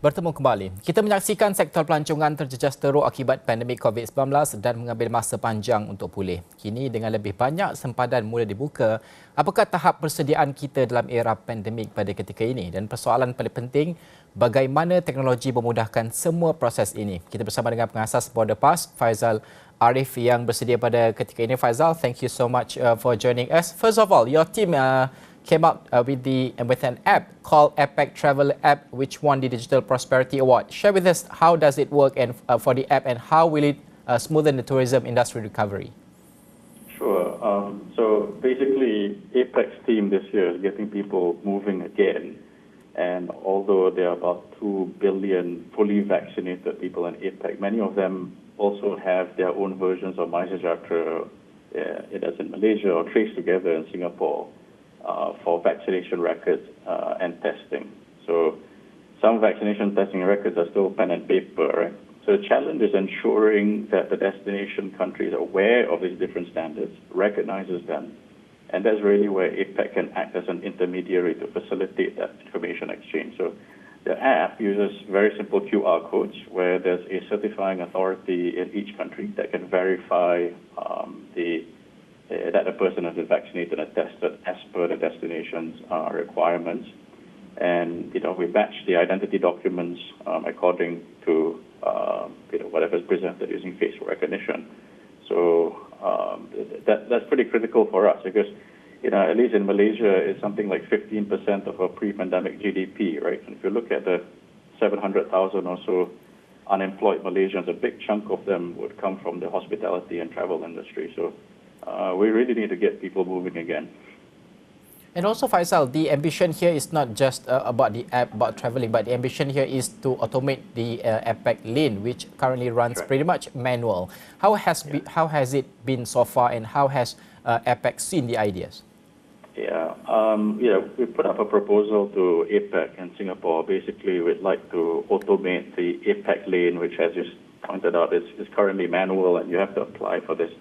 Bertemu kembali. Kita menyaksikan sektor pelancongan terjejas teruk akibat pandemik COVID-19 dan mengambil masa panjang untuk pulih. Kini dengan lebih banyak sempadan mula dibuka, apakah tahap persediaan kita dalam era pandemik pada ketika ini? Dan persoalan paling penting, bagaimana teknologi memudahkan semua proses ini? Kita bersama dengan Pengasas Borderpass, Faisal Ariff yang bersedia pada ketika ini. Faisal, thank you so much for joining us. First of all, your team came out with an app called APEC Travel App, which won the Digital Prosperity Award. Share with us how does it work and for the app, and how will it smoothen the tourism industry recovery? Sure. So basically, APEC's team this year is getting people moving again. And although there are about 2 billion fully vaccinated people in APEC, many of them also have their own versions of MySejahtera, as in Malaysia, or Trace Together in Singapore, for vaccination records and testing. So some vaccination testing records are still pen and paper, right? So the challenge is ensuring that the destination country is aware of these different standards, recognizes them, and that's really where APEC can act as an intermediary to facilitate that information exchange. So the app uses very simple QR codes where there's a certifying authority in each country that can verify that a person has been vaccinated and tested as per the destination's requirements. And, we match the identity documents according to, whatever's presented using facial recognition. So that's pretty critical for us because, at least in Malaysia, it's something like 15% of our pre-pandemic GDP, right? And if you look at the 700,000 or so unemployed Malaysians, a big chunk of them would come from the hospitality and travel industry. So we really need to get people moving again. And also, Faisal, the ambition here is not just about the app, about traveling, but the ambition here is to automate the APEC lane, which currently runs pretty much manual. How has it been so far, and how has APEC seen the ideas? We put up a proposal to APEC in Singapore. Basically, we'd like to automate the APEC lane, which, as you pointed out, is currently manual, and you have to apply for this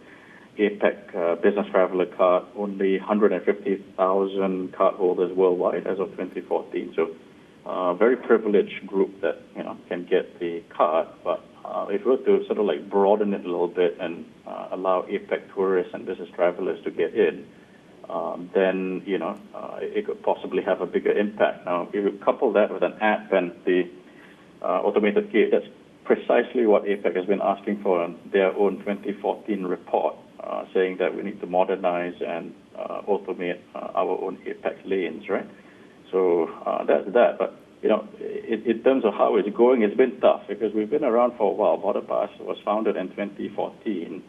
APEC business traveler card. Only 150,000 cardholders worldwide as of 2014. So a very privileged group that can get the card. But if we were to sort of like broaden it a little bit and allow APEC tourists and business travelers to get in, then it could possibly have a bigger impact. Now, if you couple that with an app and the automated gate, that's precisely what APEC has been asking for in their own 2014 report, saying that we need to modernize and automate our own APEC lanes, right? So that's that. But, in terms of how it's going, it's been tough because we've been around for a while. Borderpass was founded in 2014.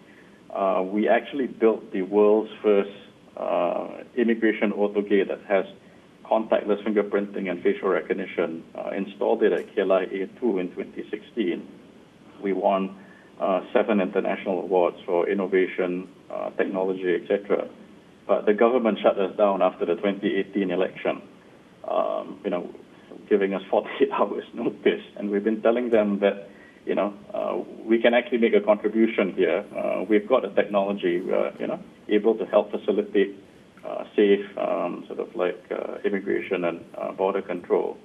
We actually built the world's first immigration auto gate that has contactless fingerprinting and facial recognition, installed it at KLIA 2 in 2016. We won 7 international awards for innovation, technology, etc. But the government shut us down after the 2018 election, giving us 48 hours notice. And we've been telling them that, we can actually make a contribution here. We've got a technology, able to help facilitate safe immigration and border control.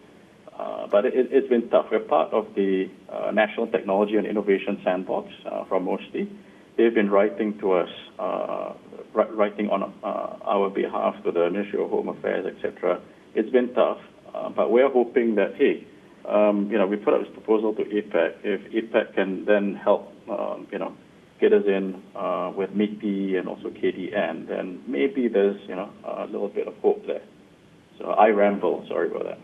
But it's been tough. We're part of the National Technology and Innovation Sandbox from MOSTI. They've been writing to us, writing on our behalf to the Ministry of Home Affairs, etc. It's been tough, but we're hoping that, we put up this proposal to APEC. If APEC can then help, get us in with MIPI and also KDN, then maybe there's, a little bit of hope there. So I ramble, sorry about that.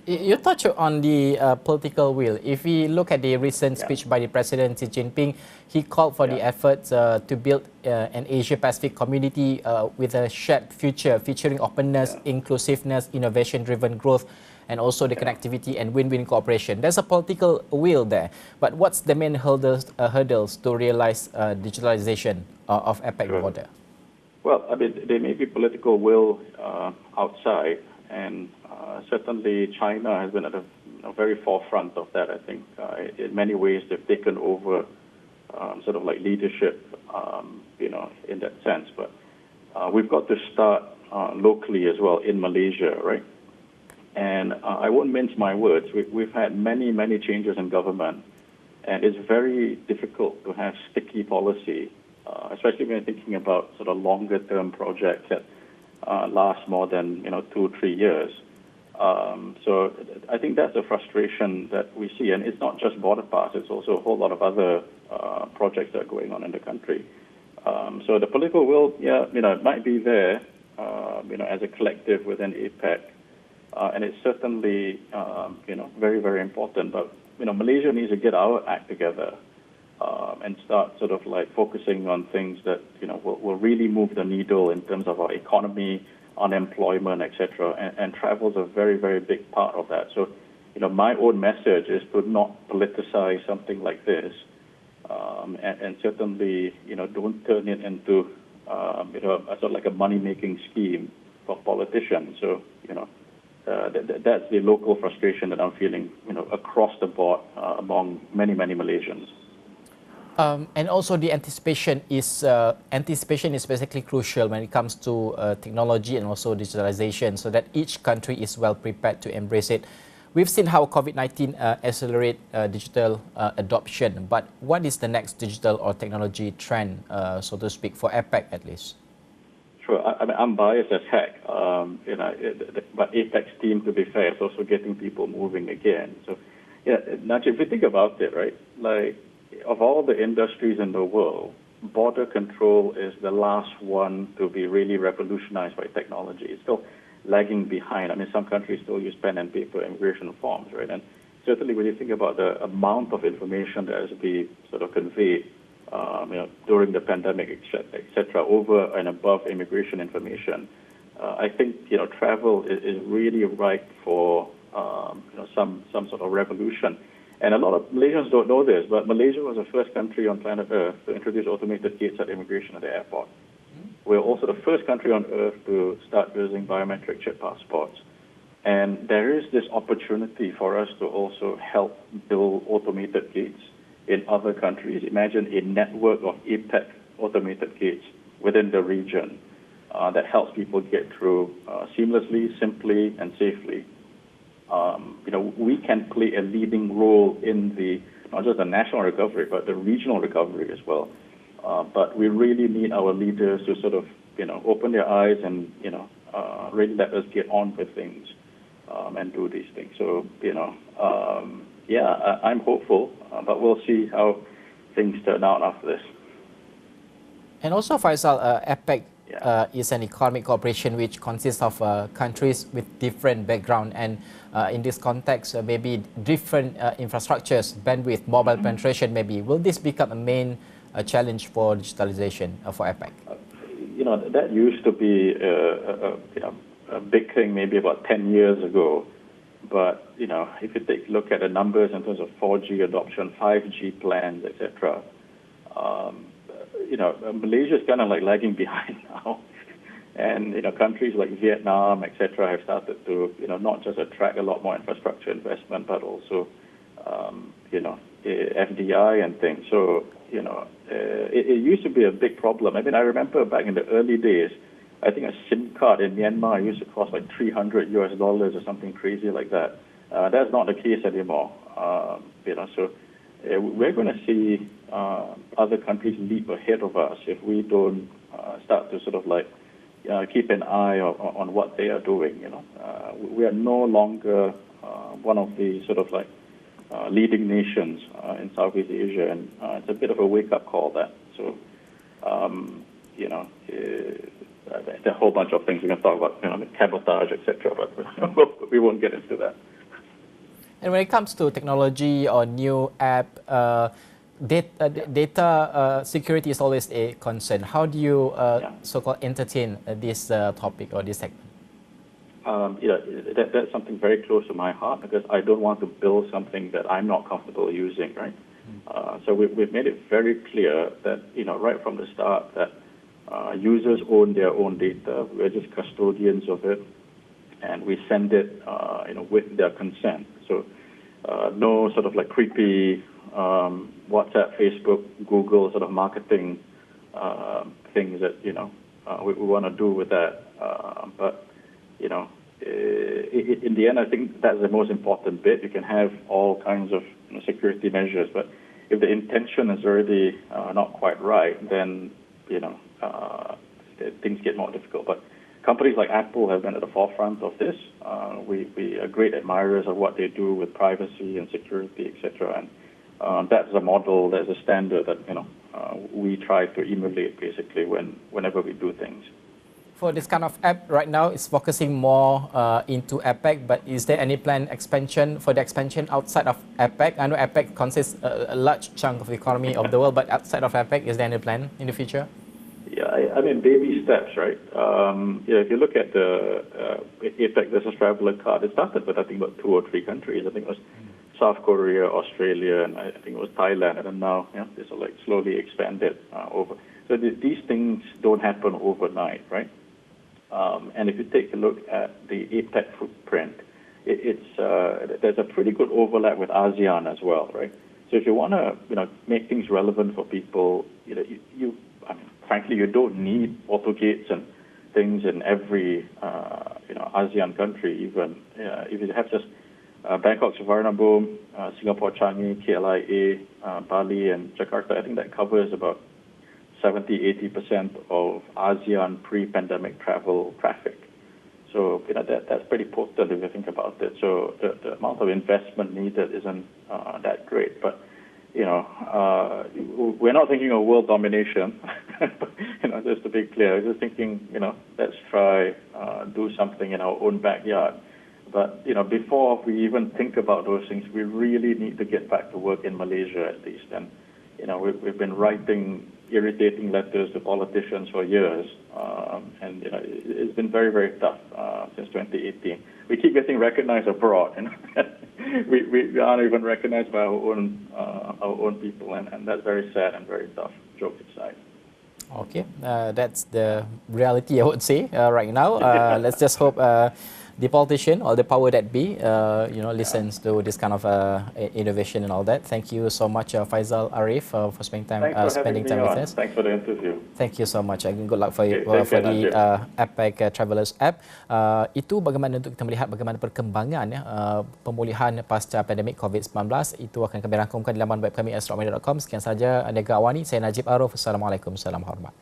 You touch on the political will. If we look at the recent speech by the President Xi Jinping, he called for the efforts to build an Asia-Pacific community with a shared future, featuring openness, inclusiveness, innovation-driven growth, and also the connectivity and win-win cooperation. There's a political will there. But what's the main hurdles to realize digitalization of APEC border? Well, there may be political will outside, and certainly China has been at the very forefront of that. I think in many ways they've taken over leadership, in that sense. But we've got to start locally as well in Malaysia, right? And I won't mince my words. We've had many changes in government, and it's very difficult to have sticky policy, especially when you're thinking about sort of longer-term projects that last more than 2-3 years. So I think that's a frustration that we see, and it's not just Borderpass; it's also a whole lot of other projects that are going on in the country. So the political will, it might be there, as a collective within APEC, and it's certainly, very important. But Malaysia needs to get our act together and start sort of like focusing on things that will really move the needle in terms of our economy, unemployment, etc. And travel is a very big part of that. So, my own message is to not politicize something like this, and certainly, don't turn it into, a sort of like a money-making scheme for politicians. So, that's the local frustration that I'm feeling, across the board among many Malaysians. And also the anticipation is basically crucial when it comes to technology and also digitalization, so that each country is well prepared to embrace it. We've seen how COVID-19 accelerate digital adoption, but what is the next digital or technology trend, so to speak, for APEC at least? Sure. I mean, I'm biased as heck, but APEC's team, to be fair, is also getting people moving again. So, Najib, if you think about it, right, like, of all the industries in the world, border control is the last one to be really revolutionized by technology. It's still lagging behind. I mean, some countries still use pen and paper immigration forms, right? And certainly when you think about the amount of information that has to be sort of conveyed, during the pandemic, etc., over and above immigration information, I think travel is really ripe for some sort of revolution. And a lot of Malaysians don't know this, but Malaysia was the first country on planet Earth to introduce automated gates at immigration at the airport. We're also the first country on Earth to start using biometric chip passports. And there is this opportunity for us to also help build automated gates in other countries. Imagine a network of APEC automated gates within the region that helps people get through seamlessly, simply, and safely. We can play a leading role in not just the national recovery, but the regional recovery as well. But we really need our leaders to sort of, open their eyes and, really let us get on with things and do these things. So, I'm hopeful, but we'll see how things turn out after this. And also, Faisal, APEC is an economic cooperation which consists of countries with different background, and in this context, maybe different infrastructures, bandwidth, mobile penetration. Maybe will this become a main challenge for digitalization for APEC? That used to be a big thing maybe about 10 years ago. But, if you take a look at the numbers in terms of 4G adoption, 5G plans, etc., Malaysia is kind of like lagging behind now. And, countries like Vietnam, etc., have started to, not just attract a lot more infrastructure investment, but also, FDI and things. So, it used to be a big problem. I mean, I remember back in the early days, I think a SIM card in Myanmar used to cost like $300 or something crazy like that. That's not the case anymore. So we're going to see other countries leap ahead of us if we don't start to sort of like keep an eye on what they are doing. We are no longer one of the sort of like leading nations in Southeast Asia, and it's a bit of a wake-up call that. So, there's a whole bunch of things we can talk about, cabotage, etc., but we won't get into that. And when it comes to technology or new app, data security is always a concern. How do you so-called entertain this topic or this segment? That's something very close to my heart, because I don't want to build something that I'm not comfortable using, right? So we've made it very clear that, right from the start, that users own their own data. We're just custodians of it, and we send it, with their consent. So no sort of like creepy WhatsApp, Facebook, Google sort of marketing things that we want to do with that. But in the end, I think that's the most important bit. You can have all kinds of security measures, but if the intention is already not quite right, then things get more difficult. But companies like Apple have been at the forefront of this. We are great admirers of what they do with privacy and security, etc. And that's a model, that's a standard that we try to emulate basically whenever we do things. For this kind of app right now, it's focusing more into APEC, but is there any planned expansion for the expansion outside of APEC? I know APEC consists a large chunk of the economy of the world, but outside of APEC, is there any plan in the future? Yeah, I mean, baby steps, right? If you look at the APEC Business Traveler Card, it started with, I think, about 2 or 3 countries. I think it was South Korea, Australia, and I think it was Thailand. And then now, this are like slowly expanded over. So these things don't happen overnight, right? And if you take a look at the APEC footprint, there's a pretty good overlap with ASEAN as well, right? So if you want to, make things relevant for people, frankly, you don't need auto gates and things in every, ASEAN country. Even if you have just Bangkok, Suvarnabhumi, Singapore, Changi, KLIA, Bali, and Jakarta, I think that covers about 70-80% of ASEAN pre-pandemic travel traffic. So that's pretty potent if you think about it. So the amount of investment needed isn't that great. But we're not thinking of world domination. Just to be clear, we're just thinking, let's try do something in our own backyard. But before we even think about those things, we really need to get back to work in Malaysia at least. And we've been writing irritating letters to politicians for years, and it's been very, very tough since 2018. We keep getting recognized abroad, we aren't even recognized by our own people, and that's very sad and very tough. Joke aside. Okay, that's the reality, I would say, right now. Let's just hope the politician or the power that be, listens to this kind of innovation and all that. Thank you so much, Faisal Ariff, for spending time with us. Thanks for the interview. Thank you so much. And good luck for the APEC Travelers app. Itu bagaimana untuk kita melihat bagaimana perkembangan pemulihan pasca pandemik COVID-19. Itu akan kami rangkumkan di laman web kami astro.com. Sekian saja Niaga AWANI. Saya Najib Arif. Assalamualaikum. Salam hormat.